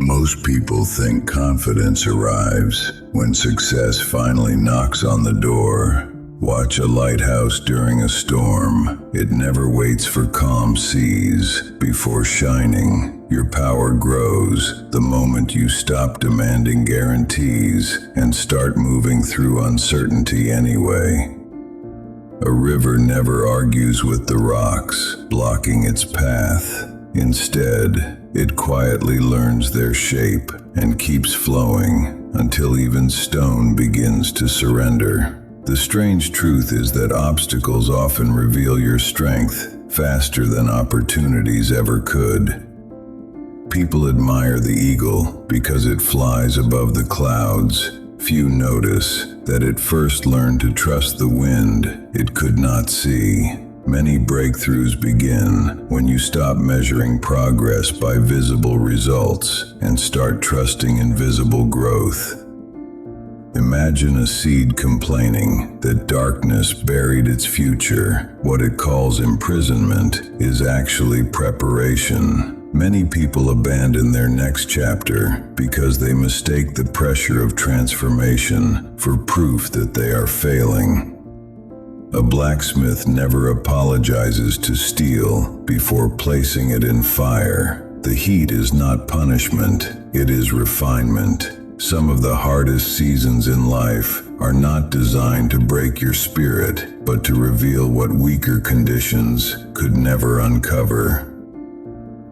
Most people think confidence arrives when success finally knocks on the door. Watch a lighthouse during a storm. It never waits for calm seas before shining. Your power grows the moment you stop demanding guarantees and start moving through uncertainty anyway. A river never argues with the rocks, blocking its path. Instead, it quietly learns their shape and keeps flowing until even stone begins to surrender. The strange truth is that obstacles often reveal your strength faster than opportunities ever could. People admire the eagle because it flies above the clouds. Few notice that it first learned to trust the wind it could not see. Many breakthroughs begin when you stop measuring progress by visible results and start trusting invisible growth. Imagine a seed complaining that darkness buried its future. What it calls imprisonment is actually preparation. Many people abandon their next chapter because they mistake the pressure of transformation for proof that they are failing. A blacksmith never apologizes to steel before placing it in fire. The heat is not punishment, it is refinement. Some of the hardest seasons in life are not designed to break your spirit, but to reveal what weaker conditions could never uncover.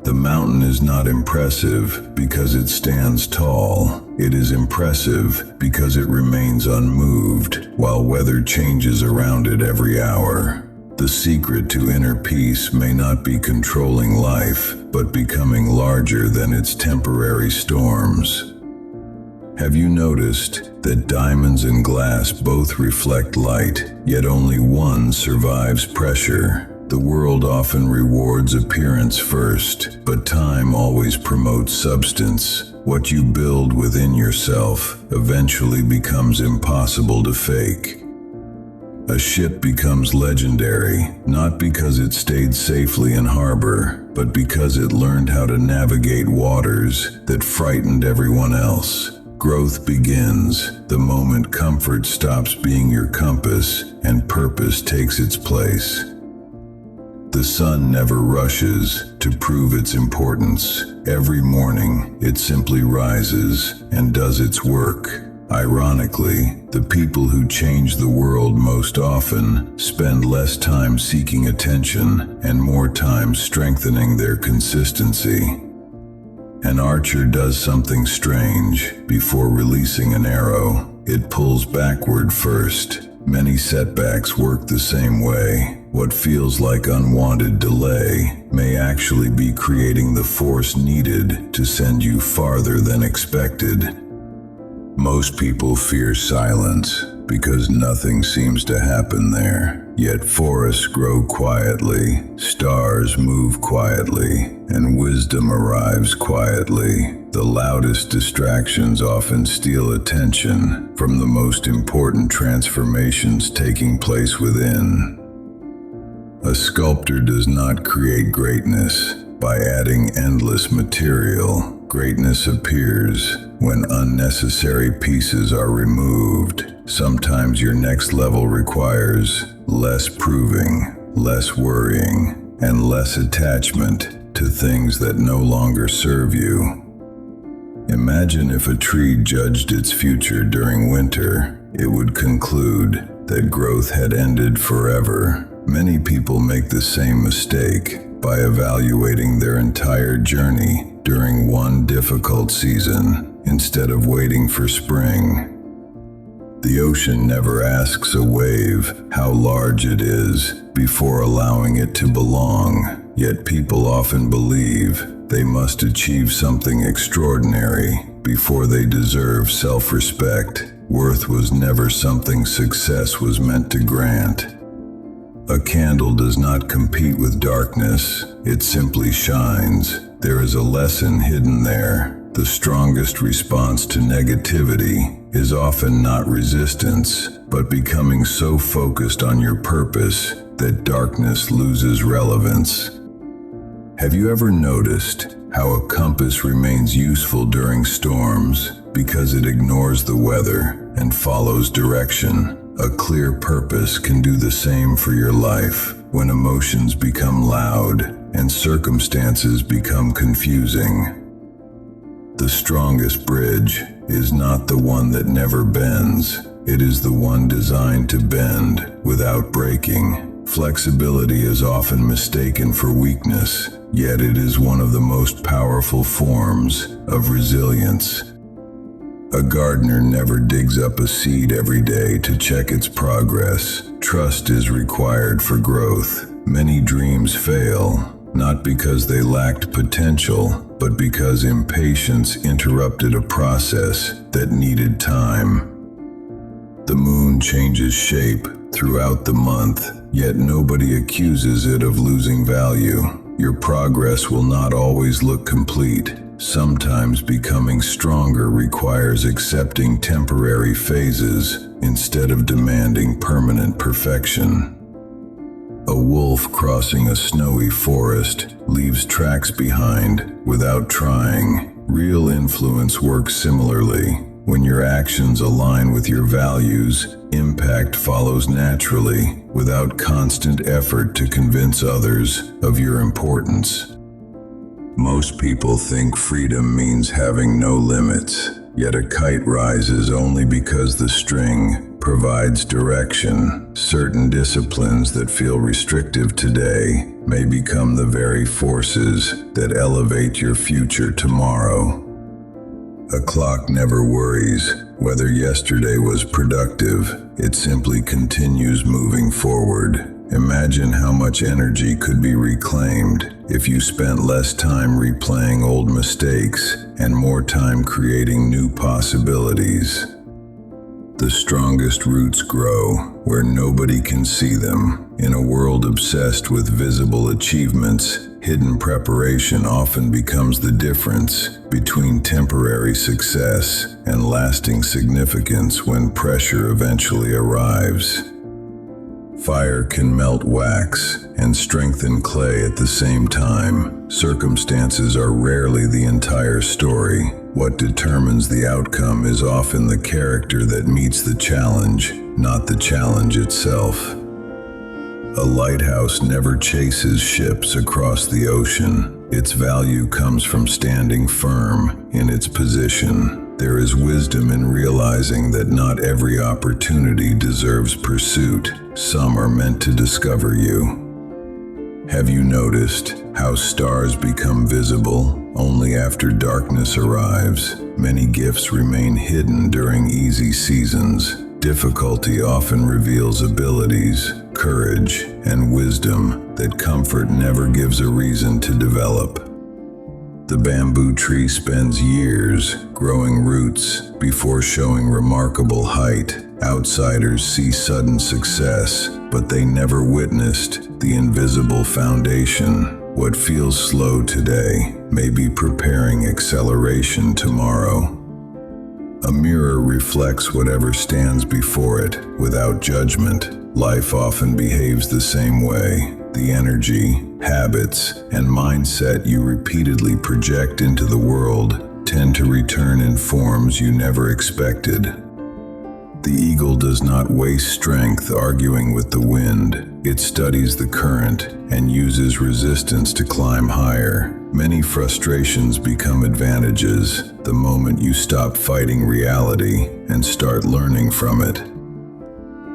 The mountain is not impressive because it stands tall. It is impressive because it remains unmoved, while weather changes around it every hour. The secret to inner peace may not be controlling life, but becoming larger than its temporary storms. Have you noticed that diamonds and glass both reflect light, yet only one survives pressure? The world often rewards appearance first, but time always promotes substance. What you build within yourself eventually becomes impossible to fake. A ship becomes legendary, not because it stayed safely in harbor, but because it learned how to navigate waters that frightened everyone else. Growth begins the moment comfort stops being your compass and purpose takes its place. The sun never rushes to prove its importance. Every morning, it simply rises and does its work. Ironically, the people who change the world most often spend less time seeking attention and more time strengthening their consistency. An archer does something strange. Before releasing an arrow, it pulls backward first. Many setbacks work the same way. What feels like unwanted delay may actually be creating the force needed to send you farther than expected. Most people fear silence because nothing seems to happen there. Yet forests grow quietly, stars move quietly, and wisdom arrives quietly. The loudest distractions often steal attention from the most important transformations taking place within. A sculptor does not create greatness by adding endless material. Greatness appears when unnecessary pieces are removed. Sometimes your next level requires less proving, less worrying, and less attachment to things that no longer serve you. Imagine if a tree judged its future during winter, it would conclude that growth had ended forever. Many people make the same mistake by evaluating their entire journey during one difficult season instead of waiting for spring. The ocean never asks a wave how large it is before allowing it to belong, yet people often believe they must achieve something extraordinary before they deserve self-respect. Worth was never something success was meant to grant. A candle does not compete with darkness, it simply shines. There is a lesson hidden there. The strongest response to negativity is often not resistance, but becoming so focused on your purpose that darkness loses relevance. Have you ever noticed how a compass remains useful during storms because it ignores the weather and follows direction? A clear purpose can do the same for your life when emotions become loud and circumstances become confusing. The strongest bridge is not the one that never bends. It is the one designed to bend without breaking. Flexibility is often mistaken for weakness, yet it is one of the most powerful forms of resilience. A gardener never digs up a seed every day to check its progress. Trust is required for growth. Many dreams fail, not because they lacked potential, but because impatience interrupted a process that needed time. The moon changes shape throughout the month, yet nobody accuses it of losing value. Your progress will not always look complete. Sometimes becoming stronger requires accepting temporary phases instead of demanding permanent perfection. A wolf crossing a snowy forest leaves tracks behind without trying. Real influence works similarly. When your actions align with your values, impact follows naturally without constant effort to convince others of your importance. Most people think freedom means having no limits, yet a kite rises only because the string provides direction. Certain disciplines that feel restrictive today may become the very forces that elevate your future tomorrow. A clock never worries whether yesterday was productive. It simply continues moving forward. Imagine how much energy could be reclaimed if you spent less time replaying old mistakes and more time creating new possibilities. The strongest roots grow where nobody can see them. In a world obsessed with visible achievements, hidden preparation often becomes the difference between temporary success and lasting significance when pressure eventually arrives. Fire can melt wax and strengthen clay at the same time. Circumstances are rarely the entire story. What determines the outcome is often the character that meets the challenge, not the challenge itself. A lighthouse never chases ships across the ocean. Its value comes from standing firm in its position. There is wisdom in realizing that not every opportunity deserves pursuit. Some are meant to discover you. Have you noticed how stars become visible only after darkness arrives? Many gifts remain hidden during easy seasons. Difficulty often reveals abilities, courage, and wisdom that comfort never gives a reason to develop. The bamboo tree spends years growing roots before showing remarkable height. Outsiders see sudden success, but they never witnessed the invisible foundation. What feels slow today may be preparing acceleration tomorrow. A mirror reflects whatever stands before it without judgment. Life often behaves the same way. The energy, habits, and mindset you repeatedly project into the world tend to return in forms you never expected. The eagle does not waste strength arguing with the wind. It studies the current and uses resistance to climb higher. Many frustrations become advantages the moment you stop fighting reality and start learning from it.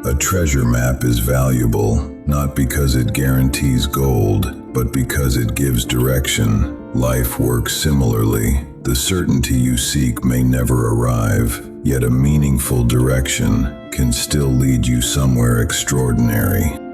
A treasure map is valuable, not because it guarantees gold, but because it gives direction. Life works similarly. The certainty you seek may never arrive, yet a meaningful direction can still lead you somewhere extraordinary.